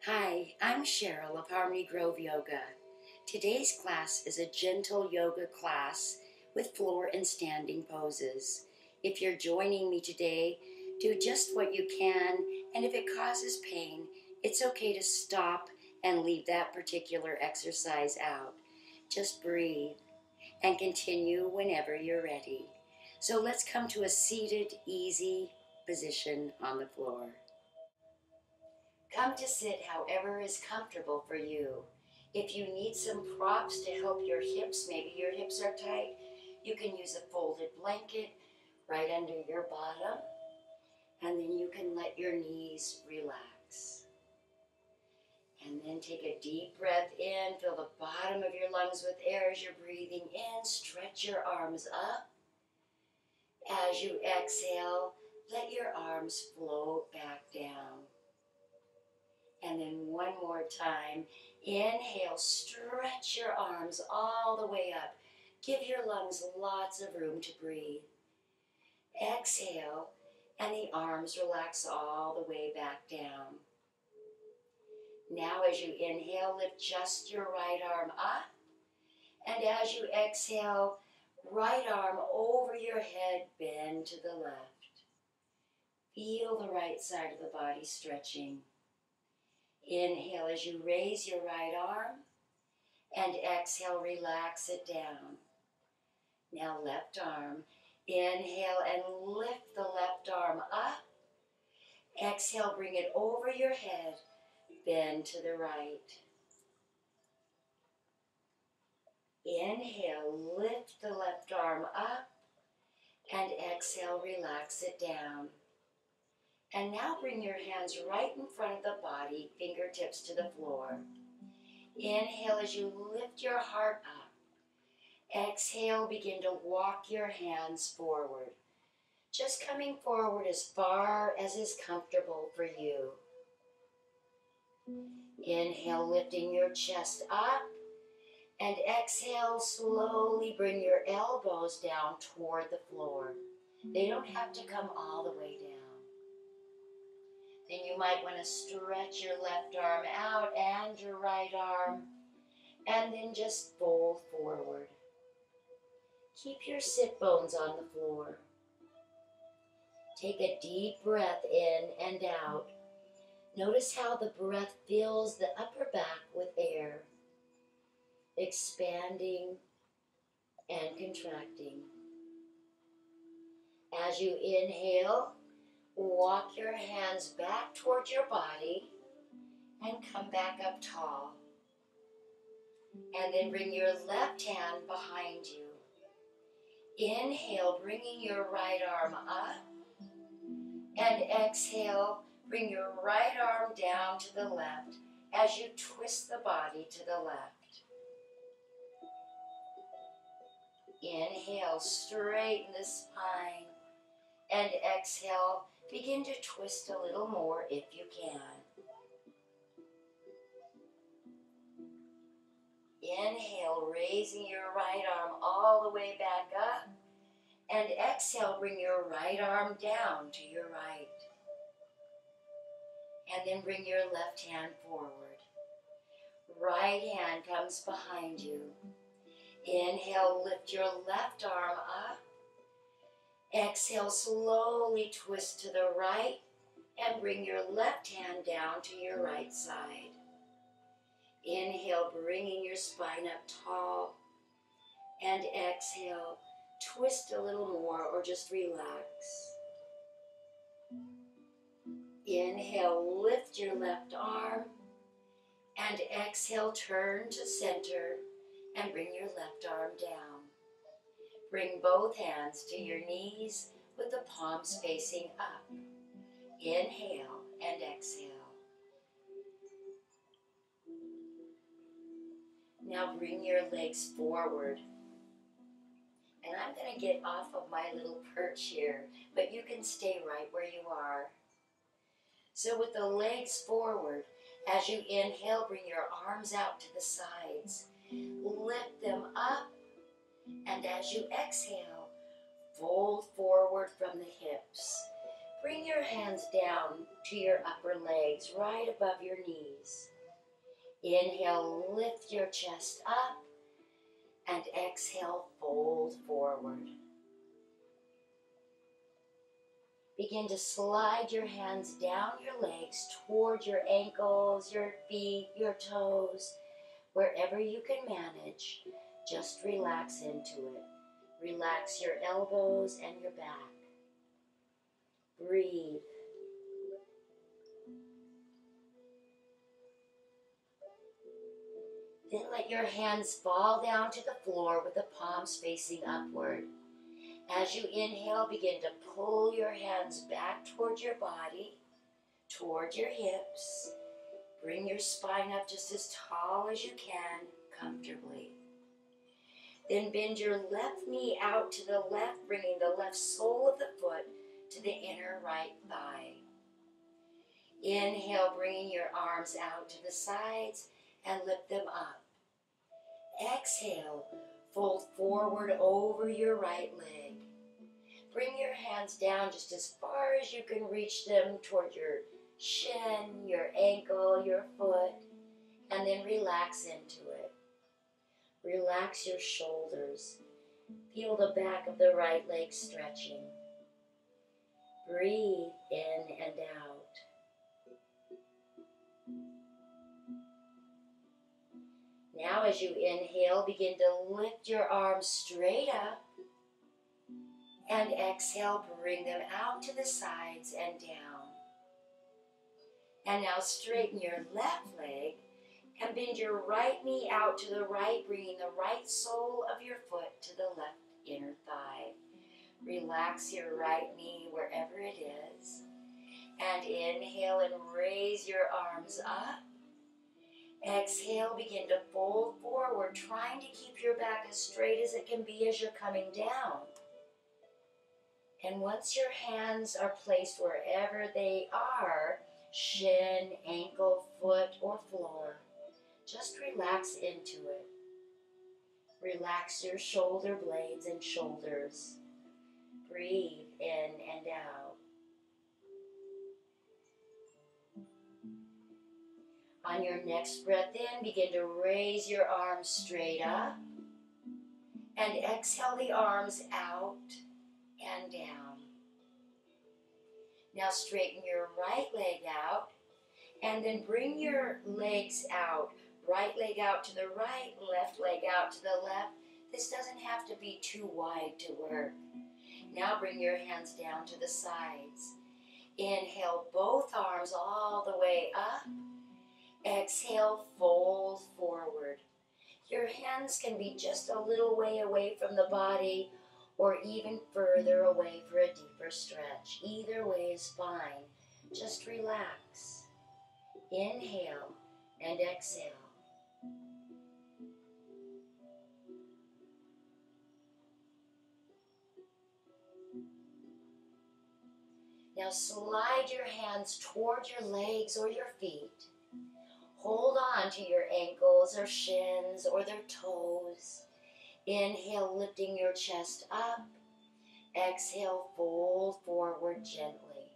Hi, I'm Cheryl of Harmony Grove Yoga. Today's class is a gentle yoga class with floor and standing poses. If you're joining me today, do just what you can, and if it causes pain, it's okay to stop and leave that particular exercise out. Just breathe and continue whenever you're ready. So let's come to a seated, easy position on the floor. Come to sit however is comfortable for you. If you need some props to help your hips, maybe your hips are tight, you can use a folded blanket right under your bottom, and then you can let your knees relax. And then take a deep breath in, fill the bottom of your lungs with air as you're breathing in, stretch your arms up. As you exhale, let your arms float back down. And then one more time, inhale, stretch your arms all the way up. Give your lungs lots of room to breathe. Exhale, and the arms relax all the way back down. Now as you inhale, lift just your right arm up. And as you exhale, right arm over your head, bend to the left. Feel the right side of the body stretching. Inhale as you raise your right arm, and exhale, relax it down. Now left arm, inhale and lift the left arm up. Exhale, bring it over your head, bend to the right. Inhale, lift the left arm up, and exhale, relax it down. And now bring your hands right in front of the body, fingertips to the floor. Inhale as you lift your heart up. Exhale, begin to walk your hands forward. Just coming forward as far as is comfortable for you. Inhale, lifting your chest up. And exhale, slowly bring your elbows down toward the floor. They don't have to come all the way down. Then you might want to stretch your left arm out and your right arm, and then just fold forward. Keep your sit bones on the floor. Take a deep breath in and out. Notice how the breath fills the upper back with air, expanding and contracting. As you inhale, walk your hands back towards your body and come back up tall. And then bring your left hand behind you. Inhale, bringing your right arm up. And exhale, bring your right arm down to the left as you twist the body to the left. Inhale, straighten the spine. And exhale, begin to twist a little more if you can. Inhale, raising your right arm all the way back up. And exhale, bring your right arm down to your right. And then bring your left hand forward. Right hand comes behind you. Inhale, lift your left arm up. Exhale, slowly twist to the right and bring your left hand down to your right side. Inhale, bringing your spine up tall. And exhale, twist a little more or just relax. Inhale, lift your left arm. And exhale, turn to center and bring your left arm down. Bring both hands to your knees with the palms facing up. Inhale and exhale. Now bring your legs forward. And I'm going to get off of my little perch here, but you can stay right where you are. So with the legs forward, as you inhale, bring your arms out to the sides. Lift them up. And as you exhale, fold forward from the hips. Bring your hands down to your upper legs, right above your knees. Inhale, lift your chest up, and exhale, fold forward. Begin to slide your hands down your legs toward your ankles, your feet, your toes, wherever you can manage. Just relax into it. Relax your elbows and your back. Breathe. Then let your hands fall down to the floor with the palms facing upward. As you inhale, begin to pull your hands back toward your body, toward your hips. Bring your spine up just as tall as you can, comfortably. Then bend your left knee out to the left, bringing the left sole of the foot to the inner right thigh. Inhale, bringing your arms out to the sides and lift them up. Exhale, fold forward over your right leg. Bring your hands down just as far as you can reach them toward your shin, your ankle, your foot, and then relax into it. Relax your shoulders. Feel the back of the right leg stretching. Breathe in and out. Now as you inhale, begin to lift your arms straight up. And exhale, bring them out to the sides and down. And now straighten your left leg and bend your right knee out to the right, bringing the right sole of your foot to the left inner thigh. Relax your right knee wherever it is. And inhale and raise your arms up. Exhale, begin to fold forward, trying to keep your back as straight as it can be as you're coming down. And once your hands are placed wherever they are, shin, ankle, foot, or floor, just relax into it. Relax your shoulder blades and shoulders. Breathe in and out. On your next breath in, begin to raise your arms straight up. And exhale the arms out and down. Now straighten your right leg out and then bring your legs out. Right leg out to the right, left leg out to the left. This doesn't have to be too wide to work. Now bring your hands down to the sides. Inhale both arms all the way up. Exhale, fold forward. Your hands can be just a little way away from the body or even further away for a deeper stretch. Either way is fine. Just relax. Inhale and exhale. Now slide your hands toward your legs or your feet. Hold on to your ankles or shins or their toes. Inhale, lifting your chest up. Exhale, fold forward gently.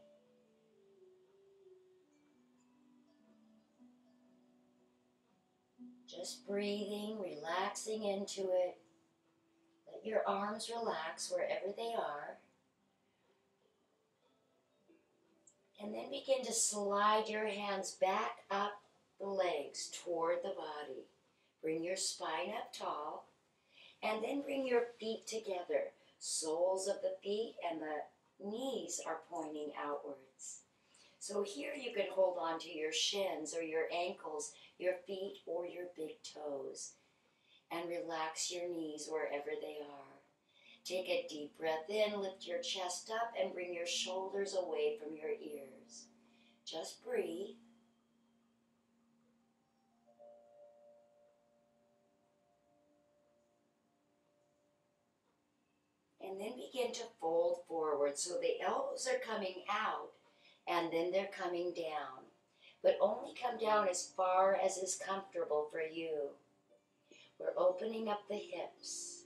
Just breathing, relaxing into it. Let your arms relax wherever they are. And then begin to slide your hands back up the legs toward the body. Bring your spine up tall. And then bring your feet together. Soles of the feet and the knees are pointing outwards. So here you can hold on to your shins or your ankles, your feet or your big toes. And relax your knees wherever they are. Take a deep breath in, lift your chest up, and bring your shoulders away from your ears. Just breathe. And then begin to fold forward so the elbows are coming out and then they're coming down. But only come down as far as is comfortable for you. We're opening up the hips.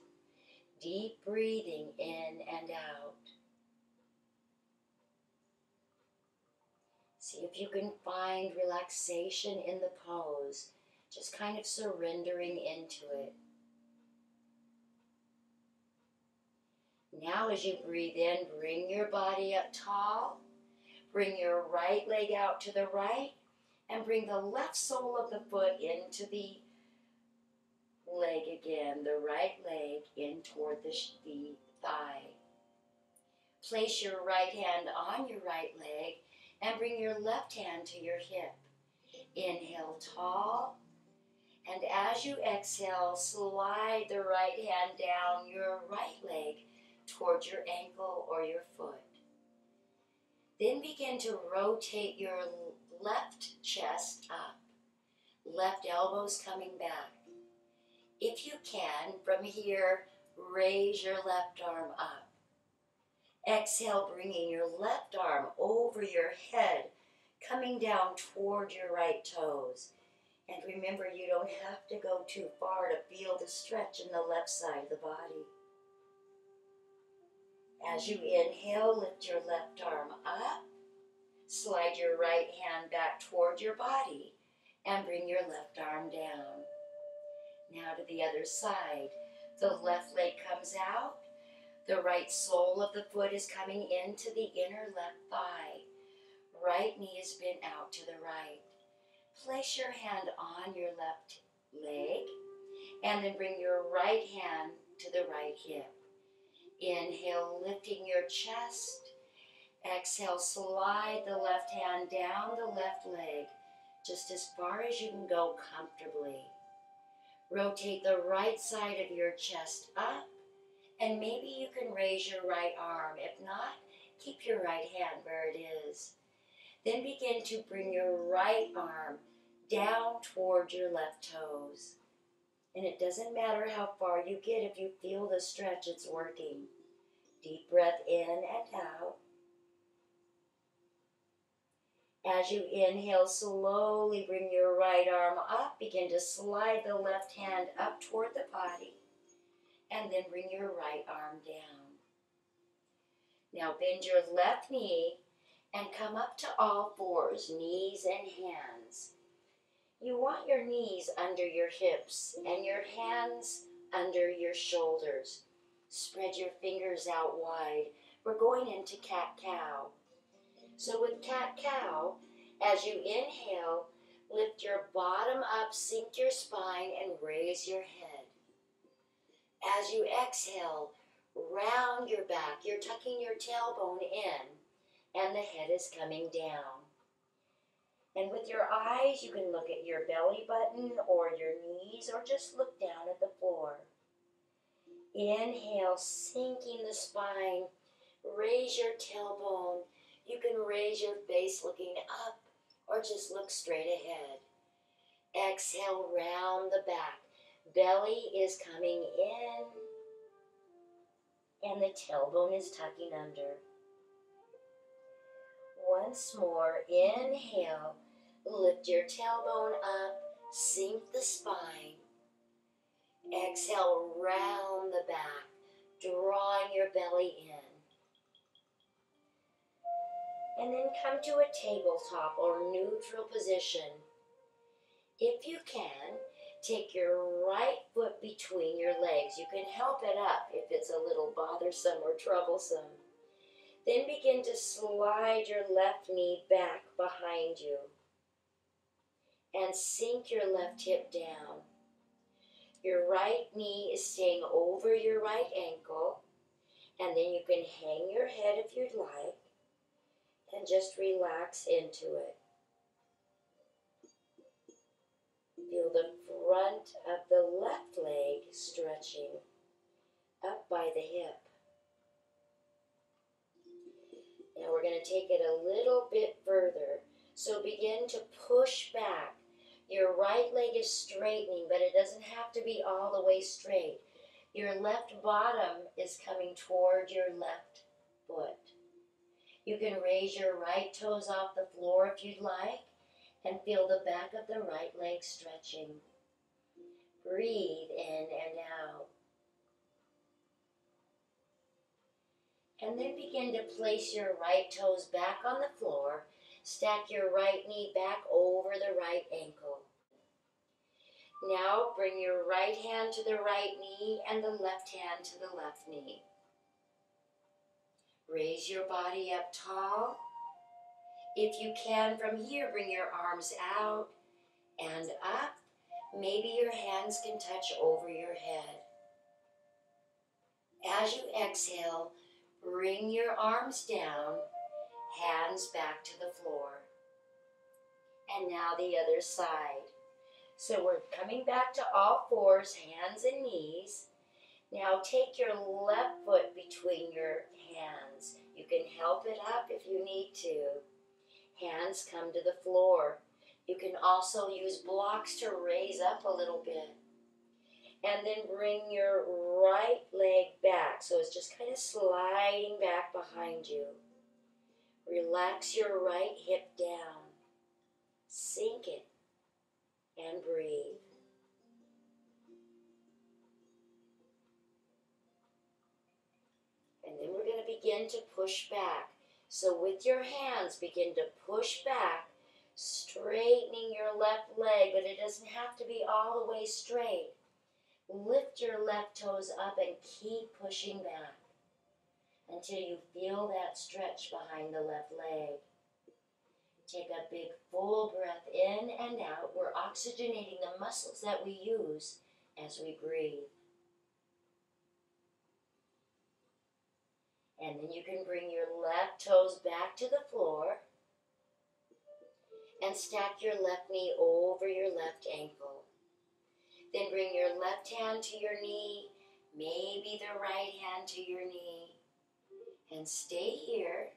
Deep breathing in and out. See if you can find relaxation in the pose, just kind of surrendering into it. Now as you breathe in, bring your body up tall, bring your right leg out to the right, and bring the left sole of the foot into the leg again, the right leg in toward the thigh. Place your right hand on your right leg and bring your left hand to your hip. Inhale tall, and as you exhale, slide the right hand down your right leg towards your ankle or your foot. Then begin to rotate your left chest up, left elbows coming back. If you can, from here, raise your left arm up. Exhale, bringing your left arm over your head, coming down toward your right toes. And remember, you don't have to go too far to feel the stretch in the left side of the body. As you inhale, lift your left arm up, slide your right hand back toward your body, and bring your left arm down. Now to the other side. The left leg comes out. The right sole of the foot is coming into the inner left thigh. Right knee is bent out to the right. Place your hand on your left leg and then bring your right hand to the right hip. Inhale, lifting your chest. Exhale, slide the left hand down the left leg just as far as you can go comfortably. Rotate the right side of your chest up, and maybe you can raise your right arm. If not, keep your right hand where it is. Then begin to bring your right arm down toward your left toes. And it doesn't matter how far you get, if you feel the stretch, it's working. Deep breath in and out. As you inhale, slowly bring your right arm up. Begin to slide the left hand up toward the body. And then bring your right arm down. Now bend your left knee and come up to all fours, knees and hands. You want your knees under your hips and your hands under your shoulders. Spread your fingers out wide. We're going into cat-cow. So with cat-cow, as you inhale, lift your bottom up, sink your spine, and raise your head. As you exhale, round your back. You're tucking your tailbone in, and the head is coming down. And with your eyes, you can look at your belly button or your knees, or just look down at the floor. Inhale, sinking the spine. Raise your tailbone. You can raise your face looking up, or just look straight ahead. Exhale, round the back. Belly is coming in, and the tailbone is tucking under. Once more, inhale, lift your tailbone up, sink the spine. Exhale, round the back, drawing your belly in. And then come to a tabletop or neutral position. If you can, take your right foot between your legs. You can help it up if it's a little bothersome or troublesome. Then begin to slide your left knee back behind you and sink your left hip down. Your right knee is staying over your right ankle, and then you can hang your head if you'd like and just relax into it. Feel the front of the left leg stretching up by the hip. Now we're going to take it a little bit further. So begin to push back. Your right leg is straightening, but it doesn't have to be all the way straight. Your left bottom is coming toward your left foot. You can raise your right toes off the floor if you'd like, and feel the back of the right leg stretching. Breathe in and out. And then begin to place your right toes back on the floor Stack your right knee back over the right ankle. Now bring your right hand to the right knee and the left hand to the left knee. Raise your body up tall. If you can, from here, bring your arms out and up. Maybe your hands can touch over your head. As you exhale, bring your arms down, hands back to the floor. And now the other side. So we're coming back to all fours, hands and knees. Now take your left foot between your hands. You can help it up if you need to. Hands come to the floor. You can also use blocks to raise up a little bit. And then bring your right leg back. So it's just kind of sliding back behind you. Relax your right hip down. Sink it and breathe. And then we're going to begin to push back. So with your hands, begin to push back, straightening your left leg, but it doesn't have to be all the way straight. Lift your left toes up and keep pushing back until you feel that stretch behind the left leg. Take a big full breath in and out. We're oxygenating the muscles that we use as we breathe. And then you can bring your left toes back to the floor and stack your left knee over your left ankle. Then bring your left hand to your knee, maybe the right hand to your knee, and stay here.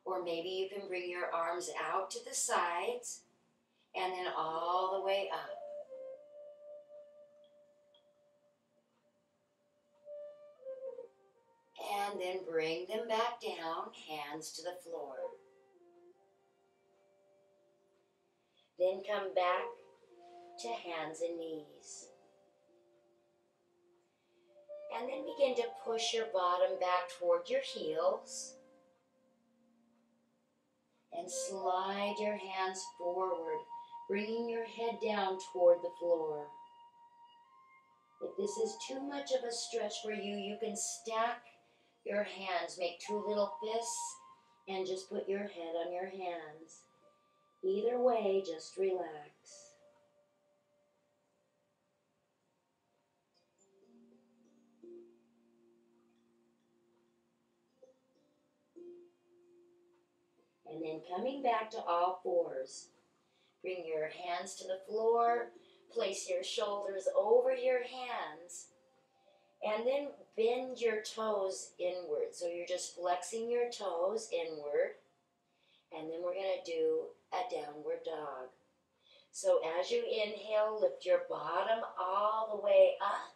Or maybe you can bring your arms out to the sides and then all the way up. And then bring them back down, hands to the floor. Then come back to hands and knees. And then begin to push your bottom back toward your heels. And slide your hands forward, bringing your head down toward the floor. If this is too much of a stretch for you, you can stack your hands, make two little fists, and just put your head on your hands. Either way, just relax. And then coming back to all fours. Bring your hands to the floor, place your shoulders over your hands, and then bend your toes inward. So you're just flexing your toes inward, and then we're going to do a downward dog. So as you inhale, lift your bottom all the way up,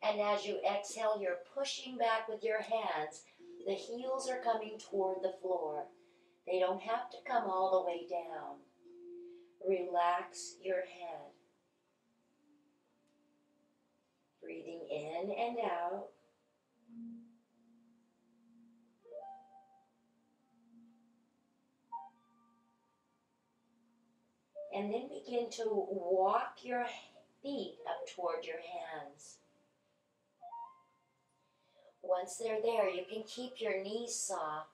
and as you exhale, you're pushing back with your hands. The heels are coming toward the floor. They don't have to come all the way down. Relax your head. Breathing in and out. And then begin to walk your feet up toward your hands. Once they're there, you can keep your knees soft.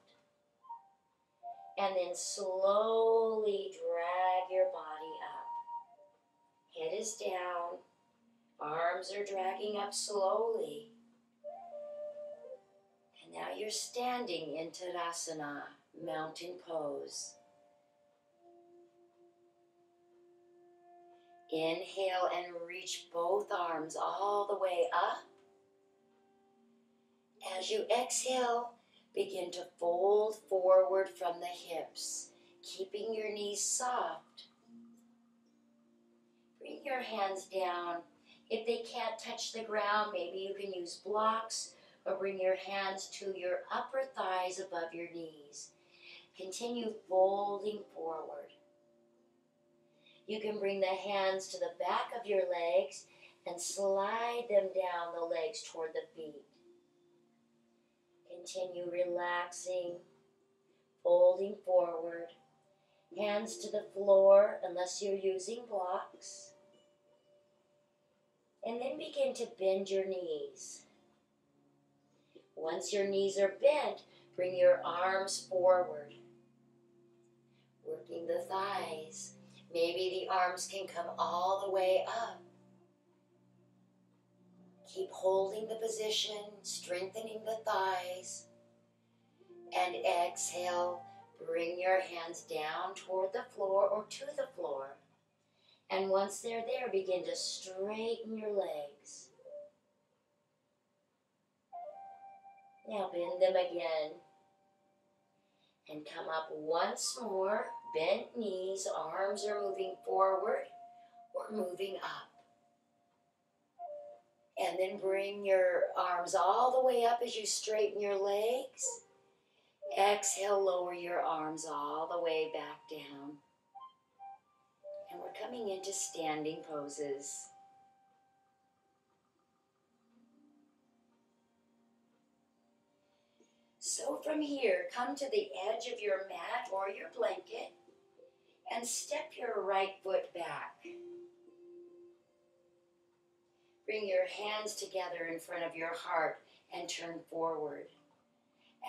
And then slowly drag your body up. Head is down. Arms are dragging up slowly. And now you're standing in Tadasana, mountain pose. Inhale and reach both arms all the way up. As you exhale, begin to fold forward from the hips, keeping your knees soft. Bring your hands down. If they can't touch the ground, maybe you can use blocks, or bring your hands to your upper thighs above your knees. Continue folding forward. You can bring the hands to the back of your legs and slide them down the legs toward the feet. Continue relaxing, folding forward, hands to the floor unless you're using blocks. And then begin to bend your knees. Once your knees are bent, bring your arms forward, working the thighs. Maybe the arms can come all the way up. Keep holding the position, strengthening the thighs. And exhale, bring your hands down toward the floor or to the floor. And once they're there, begin to straighten your legs. Now bend them again. And come up once more. Bent knees, arms are moving forward or moving up. And then bring your arms all the way up as you straighten your legs. Exhale, lower your arms all the way back down. And we're coming into standing poses. So from here, come to the edge of your mat or your blanket and step your right foot back. Bring your hands together in front of your heart and turn forward.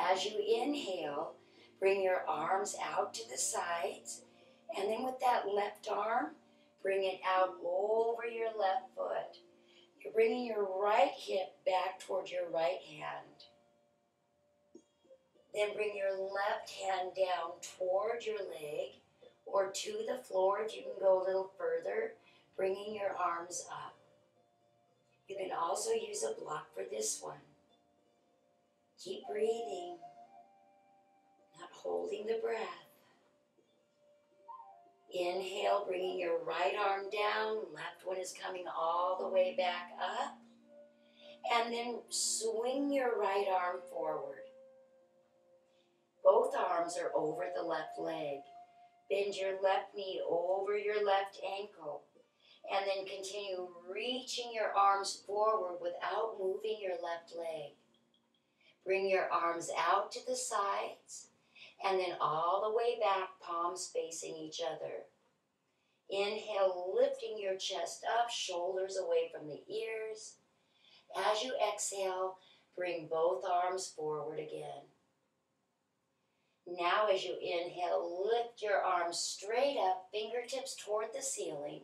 As you inhale, bring your arms out to the sides, and then with that left arm, bring it out over your left foot. You're bringing your right hip back toward your right hand. Then bring your left hand down toward your leg or to the floor if you can go a little further, bringing your arms up. You can also use a block for this one. Keep breathing, not holding the breath. Inhale, bringing your right arm down, left one is coming all the way back up. And then swing your right arm forward. Both arms are over the left leg. Bend your left knee over your left ankle. And then continue reaching your arms forward without moving your left leg. Bring your arms out to the sides and then all the way back, palms facing each other. Inhale, lifting your chest up, shoulders away from the ears. As you exhale, bring both arms forward again. Now as you inhale, lift your arms straight up, fingertips toward the ceiling.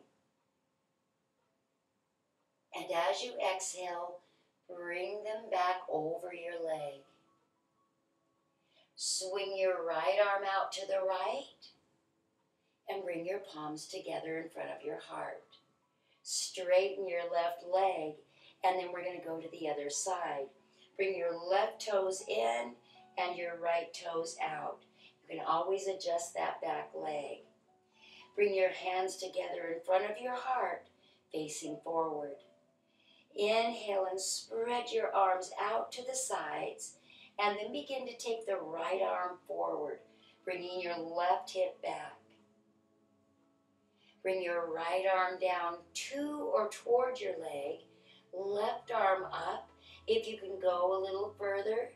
And as you exhale, bring them back over your leg. Swing your right arm out to the right and bring your palms together in front of your heart. Straighten your left leg, and then we're going to go to the other side. Bring your left toes in and your right toes out. You can always adjust that back leg. Bring your hands together in front of your heart, facing forward. Inhale and spread your arms out to the sides, and then begin to take the right arm forward, bringing your left hip back. Bring your right arm down to or toward your leg, left arm up. If you can go a little further,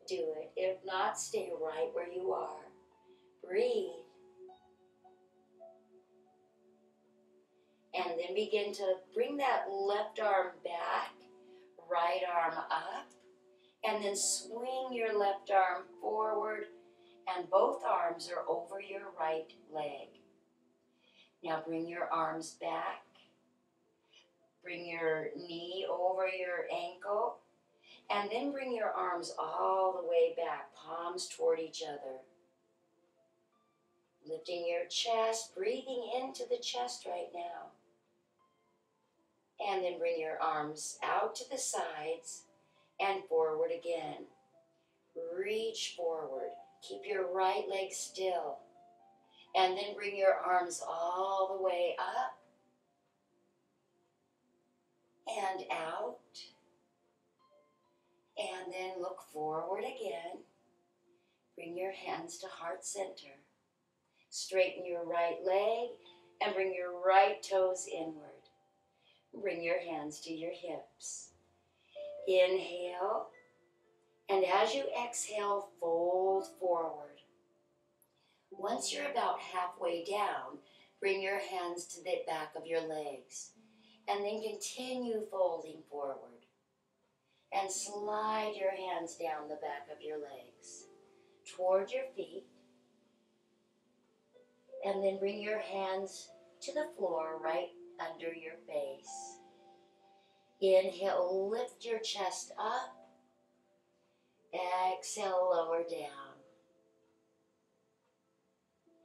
do it. If not, stay right where you are. Breathe. And then begin to bring that left arm back, right arm up, and then swing your left arm forward, and both arms are over your right leg. Now bring your arms back, bring your knee over your ankle, and then bring your arms all the way back, palms toward each other. Lifting your chest, breathing into the chest right now. And then bring your arms out to the sides and forward again. Reach forward. Keep your right leg still. And then bring your arms all the way up and out. And then look forward again. Bring your hands to heart center. Straighten your right leg and bring your right toes inward. Bring your hands to your hips. Inhale, and as you exhale, fold forward. Once you're about halfway down, bring your hands to the back of your legs and then continue folding forward. And slide your hands down the back of your legs toward your feet. And then bring your hands to the floor right under your face. Inhale, lift your chest up. Exhale, lower down.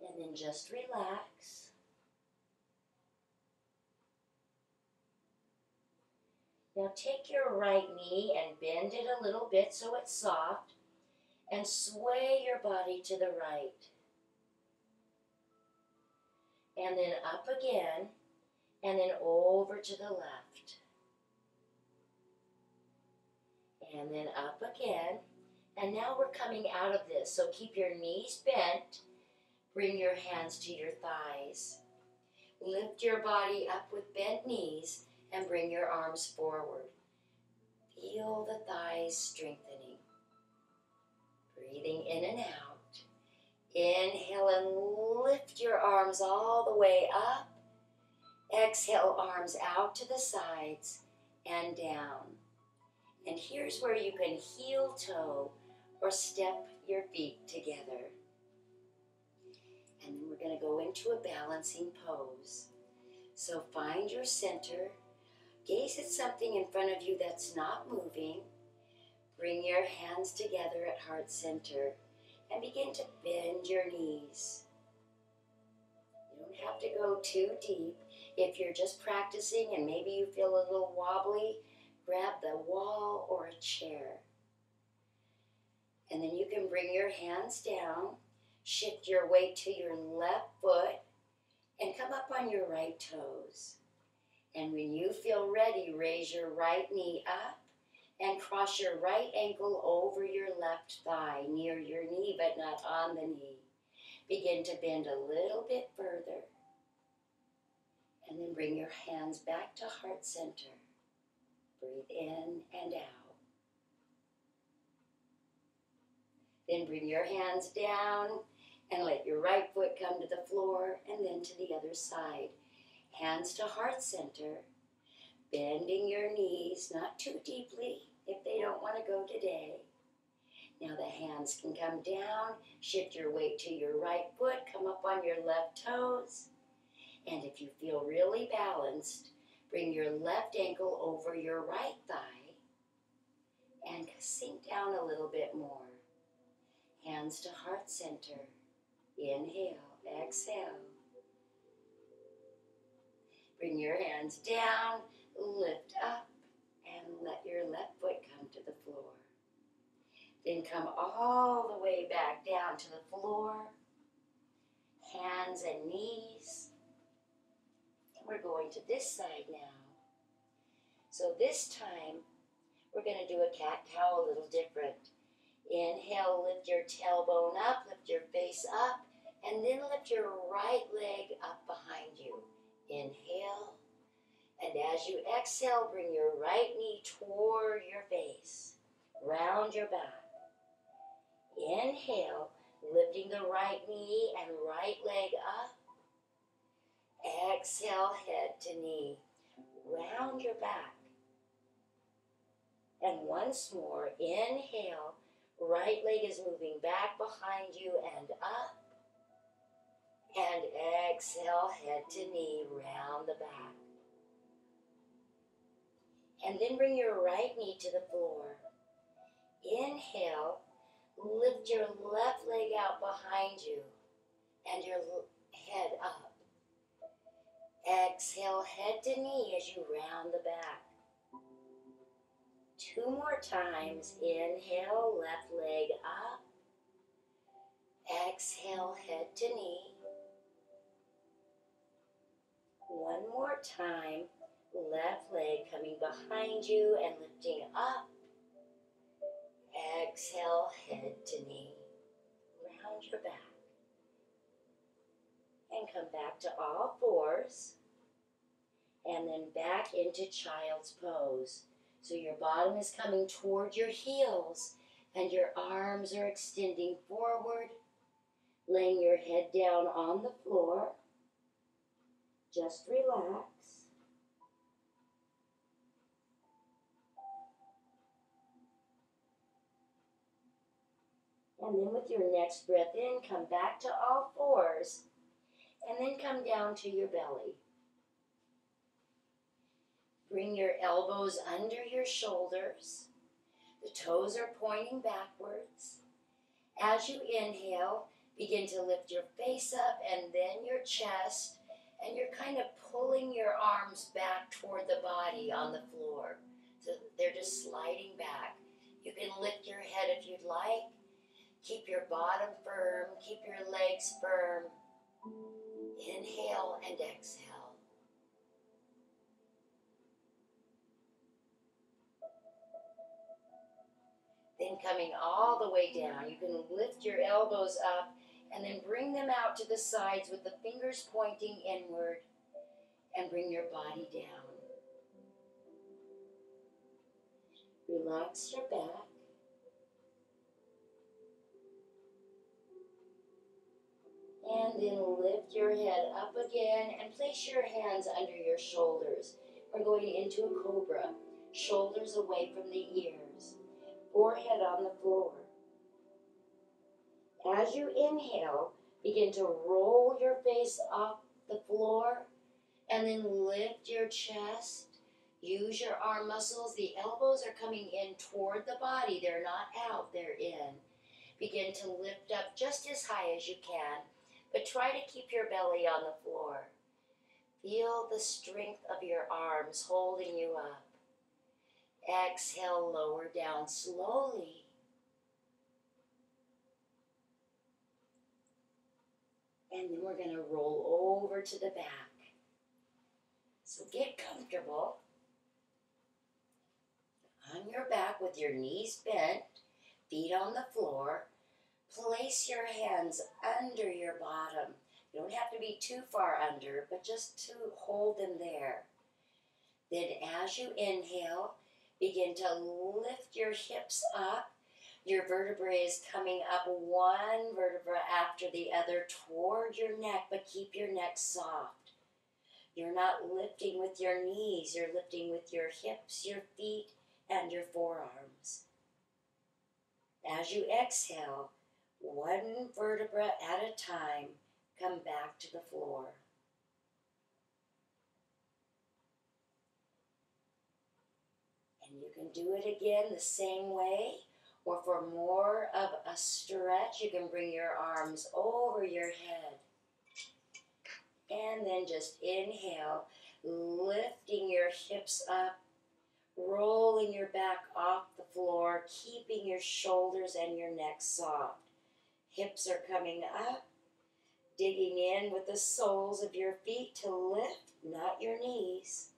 And then just relax. Now take your right knee and bend it a little bit so it's soft. And sway your body to the right. And then up again. And then over to the left. And then up again. And now we're coming out of this. So keep your knees bent. Bring your hands to your thighs. Lift your body up with bent knees and bring your arms forward. Feel the thighs strengthening. Breathing in and out. Inhale and lift your arms all the way up. Exhale, arms out to the sides and down. And here's where you can heel toe or step your feet together. And then we're going to go into a balancing pose. So find your center. Gaze at something in front of you that's not moving. Bring your hands together at heart center and begin to bend your knees. You don't have to go too deep. If you're just practicing and maybe you feel a little wobbly, grab the wall or a chair. And then you can bring your hands down, shift your weight to your left foot, and come up on your right toes. And when you feel ready, raise your right knee up and cross your right ankle over your left thigh, near your knee but not on the knee. Begin to bend a little bit further. And then bring your hands back to heart center. Breathe in and out. Then bring your hands down and let your right foot come to the floor and then to the other side. Hands to heart center. Bending your knees, not too deeply if they don't want to go today. Now the hands can come down. Shift your weight to your right foot. Come up on your left toes. And if you feel really balanced, bring your left ankle over your right thigh and sink down a little bit more. Hands to heart center. Inhale, exhale. Bring your hands down, lift up, and let your left foot come to the floor. Then come all the way back down to the floor. Hands and knees. We're going to this side now. So this time, we're going to do a cat-cow a little different. Inhale, lift your tailbone up, lift your face up, and then lift your right leg up behind you. Inhale, and as you exhale, bring your right knee toward your face. Round your back. Inhale, lifting the right knee and right leg up. Exhale, head to knee. Round your back. And once more, inhale, right leg is moving back behind you and up. And exhale, head to knee, round the back. And then bring your right knee to the floor. Inhale, lift your left leg out behind you and your head up. Exhale, head to knee as you round the back. 2 more times. Inhale, left leg up. Exhale, head to knee. 1 more time. Left leg coming behind you and lifting up. Exhale, head to knee. Round your back. And come back to all fours. And then back into child's pose. So your bottom is coming toward your heels and your arms are extending forward. Laying your head down on the floor, just relax. And then with your next breath in, come back to all fours, and then come down to your belly. Bring your elbows under your shoulders. The toes are pointing backwards. As you inhale, begin to lift your face up and then your chest, and you're kind of pulling your arms back toward the body on the floor. So they're just sliding back. You can lift your head if you'd like. Keep your bottom firm, keep your legs firm. Inhale and exhale. Then coming all the way down, you can lift your elbows up and then bring them out to the sides with the fingers pointing inward, and bring your body down. Relax your back. And then lift your head up again and place your hands under your shoulders. We're going into a cobra. Shoulders away from the ears. Forehead on the floor. As you inhale, begin to roll your face off the floor and then lift your chest. Use your arm muscles. The elbows are coming in toward the body. They're not out, they're in. Begin to lift up just as high as you can, but try to keep your belly on the floor. Feel the strength of your arms holding you up. Exhale, lower down slowly. And then we're going to roll over to the back. So get comfortable on your back with your knees bent, feet on the floor. Place your hands under your bottom. You don't have to be too far under, but just to hold them there. Then as you inhale, begin to lift your hips up. Your vertebrae is coming up one vertebra after the other toward your neck, but keep your neck soft. You're not lifting with your knees, you're lifting with your hips, your feet, and your forearms. As you exhale, one vertebra at a time, come back to the floor. And you can do it again the same way, or for more of a stretch, you can bring your arms over your head. And then just inhale, lifting your hips up, rolling your back off the floor, keeping your shoulders and your neck soft. Hips are coming up, digging in with the soles of your feet to lift, not your knees.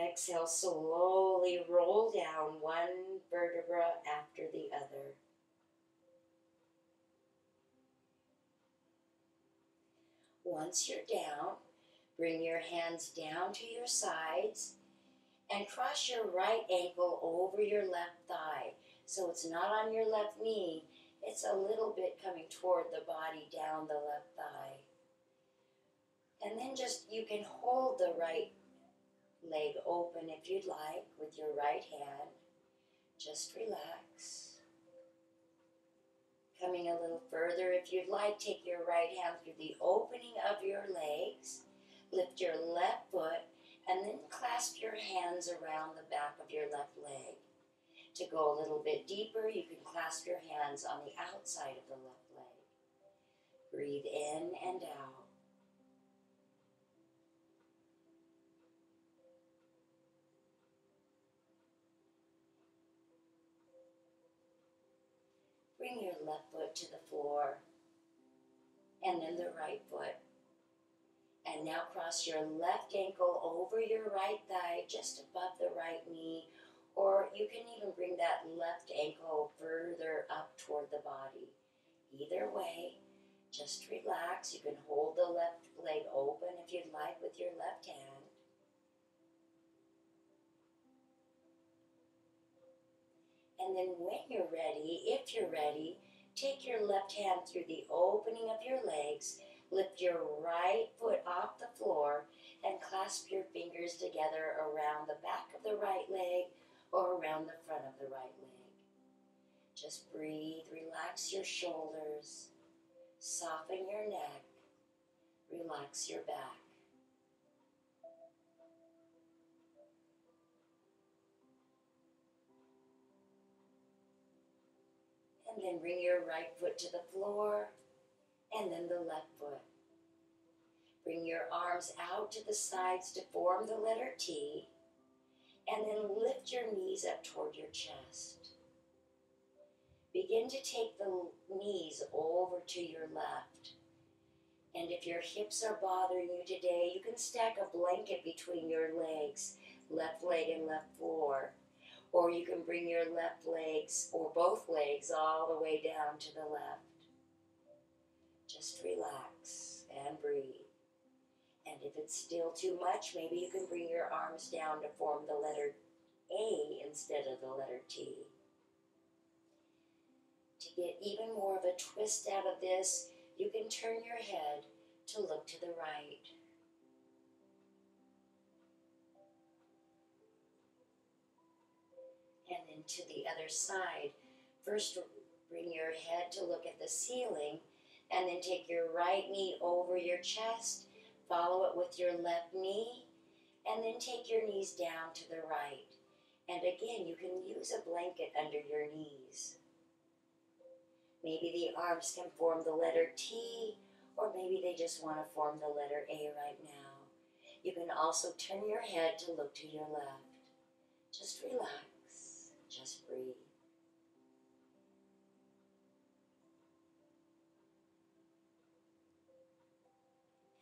Exhale, slowly roll down one vertebra after the other. Once you're down, bring your hands down to your sides and cross your right ankle over your left thigh. So it's not on your left knee, it's a little bit coming toward the body down the left thigh. And then you can hold the right leg open if you'd like with your right hand. Just relax. Coming a little further, if you'd like, take your right hand through the opening of your legs, lift your left foot, and then clasp your hands around the back of your left leg. To go a little bit deeper, you can clasp your hands on the outside of the left leg. Breathe in and out. Bring your left foot to the floor, and then the right foot. And now cross your left ankle over your right thigh, just above the right knee, or you can even bring that left ankle further up toward the body. Either way, just relax. You can hold the left leg open if you'd like with your left hand. And then when you're ready, if you're ready, take your left hand through the opening of your legs, lift your right foot off the floor, and clasp your fingers together around the back of the right leg or around the front of the right leg. Just breathe, relax your shoulders, soften your neck, relax your back. And then bring your right foot to the floor, and then the left foot. Bring your arms out to the sides to form the letter T, and then lift your knees up toward your chest. Begin to take the knees over to your left. And if your hips are bothering you today, you can stack a blanket between your legs, left leg and left floor. Or you can bring your left legs or both legs all the way down to the left. Just relax and breathe. And if it's still too much, maybe you can bring your arms down to form the letter A instead of the letter T. To get even more of a twist out of this, you can turn your head to look to the right. And then to the other side. First, bring your head to look at the ceiling, and then take your right knee over your chest, follow it with your left knee, and then take your knees down to the right. And again, you can use a blanket under your knees. Maybe the arms can form the letter T, or maybe they just want to form the letter A right now. You can also turn your head to look to your left. Just relax, just breathe.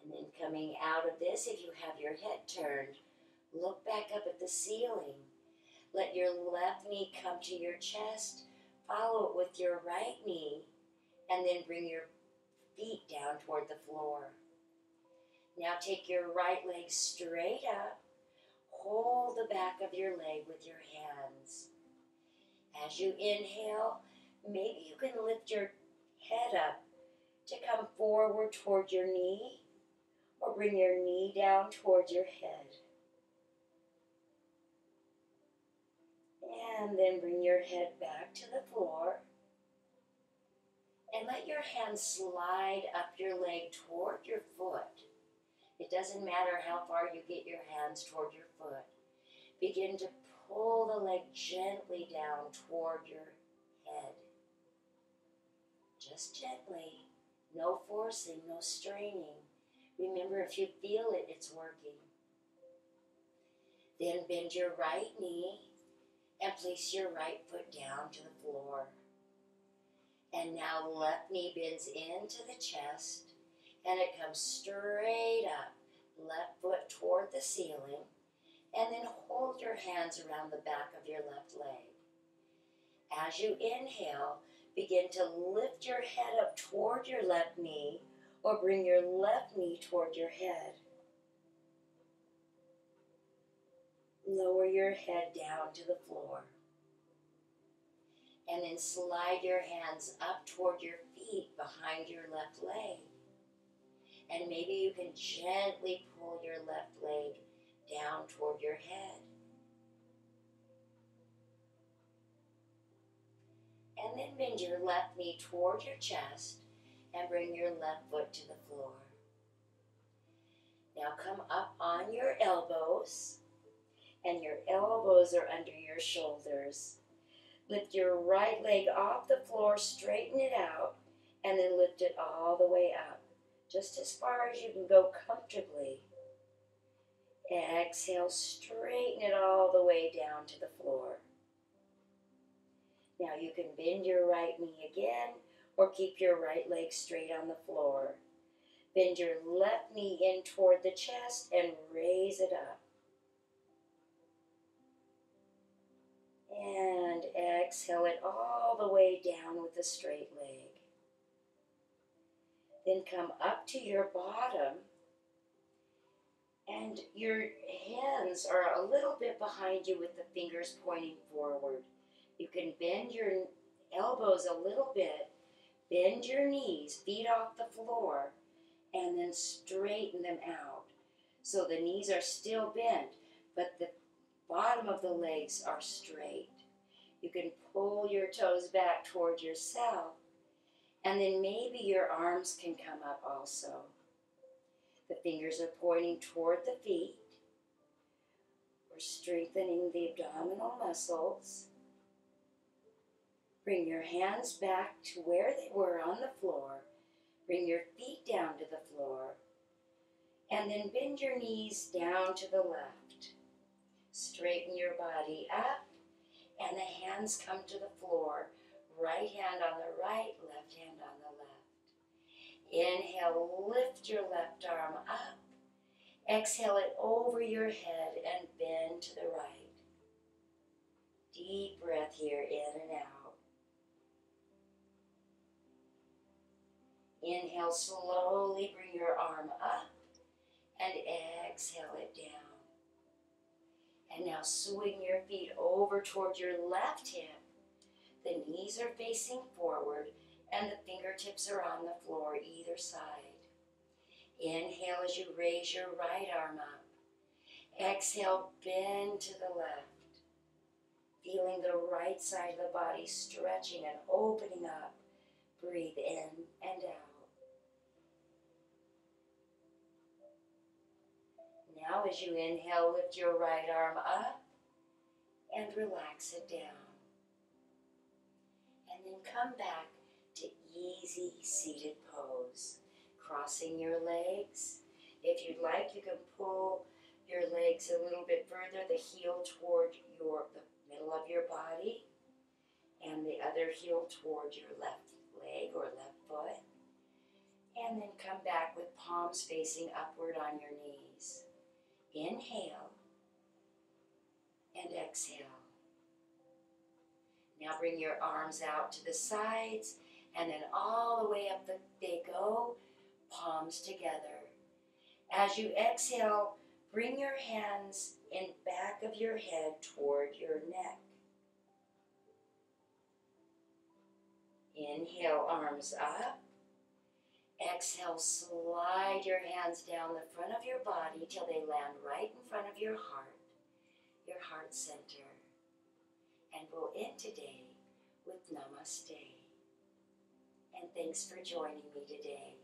And then coming out of this, if you have your head turned, look back up at the ceiling. Let your left knee come to your chest, follow it with your right knee, and then bring your feet down toward the floor. Now take your right leg straight up, hold the back of your leg with your hands. As you inhale, maybe you can lift your head up to come forward toward your knee, or bring your knee down towards your head. And then bring your head back to the floor. And let your hands slide up your leg toward your foot. It doesn't matter how far you get your hands toward your foot. Begin to pull the leg gently down toward your head. Just gently. No forcing, no straining. Remember, if you feel it, it's working. Then bend your right knee and place your right foot down to the floor. And now left knee bends into the chest and it comes straight up. Left foot toward the ceiling, and then hold your hands around the back of your left leg. As you inhale, begin to lift your head up toward your left knee, or bring your left knee toward your head. Lower your head down to the floor. And then slide your hands up toward your feet behind your left leg. And maybe you can gently pull your left leg down toward your head. And then bend your left knee toward your chest and bring your left foot to the floor. Now come up on your elbows, and your elbows are under your shoulders. Lift your right leg off the floor, straighten it out, and then lift it all the way up, just as far as you can go comfortably. Exhale, straighten it all the way down to the floor. Now you can bend your right knee again, or keep your right leg straight on the floor. Bend your left knee in toward the chest and raise it up. And exhale it all the way down with a straight leg. Then come up to your bottom, and your hands are a little bit behind you with the fingers pointing forward. You can bend your elbows a little bit, Bend your knees, feet off the floor, and then straighten them out. So the knees are still bent, but the bottom of the legs are straight. You can pull your toes back toward yourself, and then maybe your arms can come up also. The fingers are pointing toward the feet. We're strengthening the abdominal muscles. Bring your hands back to where they were on the floor. Bring your feet down to the floor. And then bend your knees down to the left. Straighten your body up, and the hands come to the floor. Right hand on the right, left hand on the left. Inhale, lift your left arm up. Exhale it over your head and bend to the right. Deep breath here, in and out. Inhale, slowly bring your arm up and exhale it down. And now swing your feet over toward your left hip. The knees are facing forward and the fingertips are on the floor either side. Inhale as you raise your right arm up. Exhale, bend to the left. Feeling the right side of the body stretching and opening up. Breathe in and out. Now as you inhale, lift your right arm up and relax it down. And then come back to easy seated pose. Crossing your legs. If you'd like, you can pull your legs a little bit further, the heel toward the middle of your body, and the other heel toward your left leg or left foot. And then come back with palms facing upward on your knees. Inhale and exhale. Now bring your arms out to the sides and then all the way up they go, palms together. As you exhale, bring your hands in back of your head toward your neck. Inhale, arms up. Exhale, slide your hands down the front of your body till they land right in front of your heart center. And we'll end today with Namaste. And thanks for joining me today.